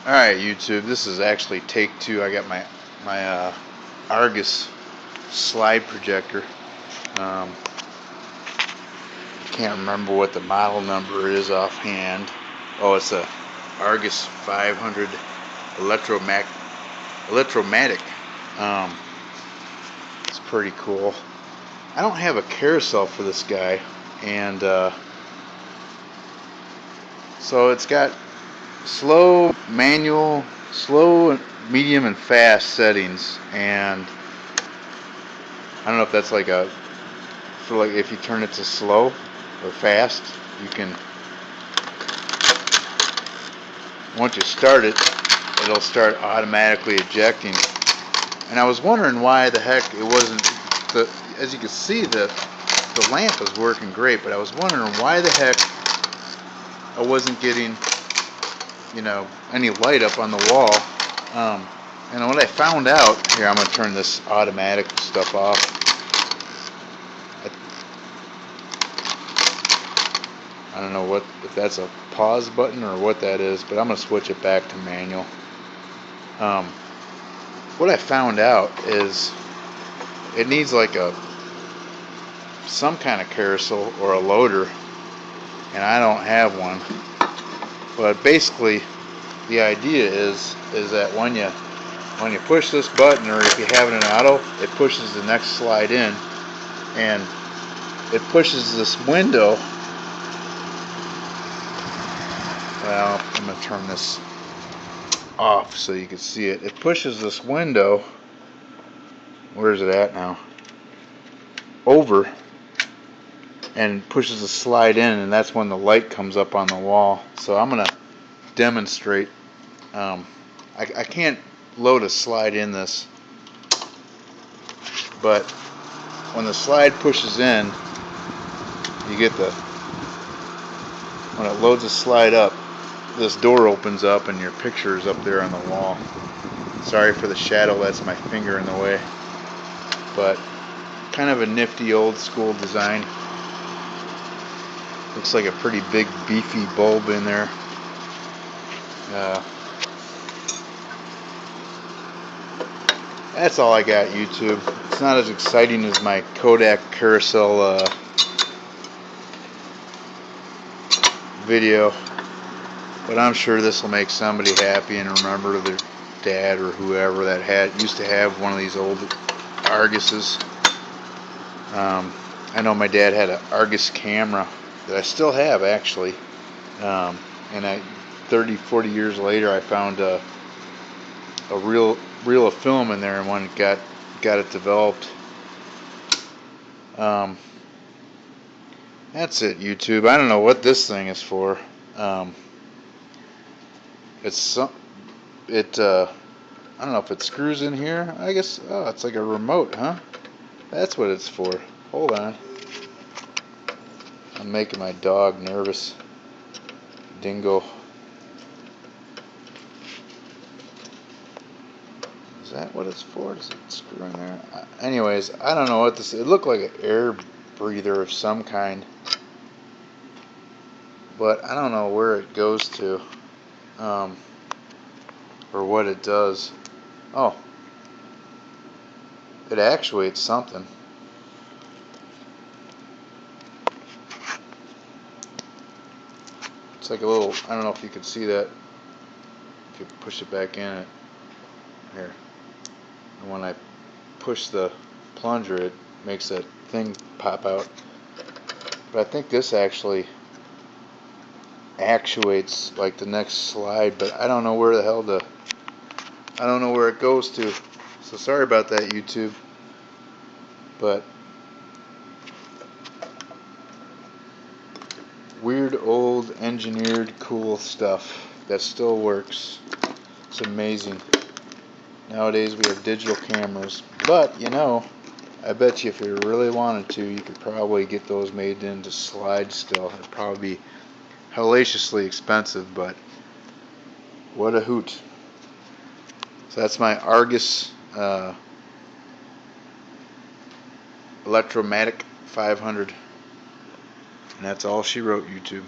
Alright, YouTube, this is actually take two. I got my Argus slide projector. Can't remember what the model number is offhand. Oh, it's a Argus 500 Electromatic. It's pretty cool. I don't have a carousel for this guy, and so it's got slow, manual, slow, medium, and fast settings, and I don't know if that's like a, for like if you turn it to slow or fast, you can, once you start it, it'll start automatically ejecting. And I was wondering why the heck it wasn't, as you can see, the lamp is working great, but I was wondering why the heck I wasn't getting, any light up on the wall. And what I found out, here, I'm going to turn this automatic stuff off. I don't know if that's a pause button or what that is, but I'm going to switch it back to manual. What I found out is it needs like some kind of carousel or a loader, and I don't have one. But basically, the idea is that when you push this button, or if you have it in auto, it pushes the next slide in, and it pushes this window. Well, I'm going to turn this off so you can see it. It pushes this window, where is it at now, over, and pushes the slide in, and that's when the light comes up on the wall. So I'm going to demonstrate. I can't load a slide in this, but when the slide pushes in, you get when it loads a slide up, this door opens up and your picture is up there on the wall. Sorry for the shadow, that's my finger in the way. But kind of a nifty old school design. Looks like a pretty big beefy bulb in there. That's all I got, YouTube. It's not as exciting as my Kodak carousel video, but I'm sure this will make somebody happy and remember their dad or whoever that used to have one of these old Arguses. I know my dad had an Argus camera that I still have, actually, and 30-40 years later I found a reel of film in there, and when it got it developed. That's it, YouTube. I don't know what this thing is for. I don't know if it screws in here. I guess, it's like a remote, huh? That's what it's for. Hold on. I'm making my dog nervous. Dingo. Is that what it's for? Does it screw in there? Anyways, I don't know what this is. It looked like an air breather of some kind, but I don't know where it goes to, or what it does. Oh, it actuates something. It's like a little, I don't know if you can see that, if you push it back in it. Here. And when I push the plunger, it makes that thing pop out. But I think this actually actuates like the next slide, but I don't know where the hell I don't know where it goes to. So sorry about that, YouTube. But weird old engineered cool stuff that still works. It's amazing. Nowadays we have digital cameras, but I bet you if you really wanted to, you could probably get those made into slides still. It'd probably be hellaciously expensive, but what a hoot. So that's my Argus Electromatic 500, and that's all she wrote, YouTube.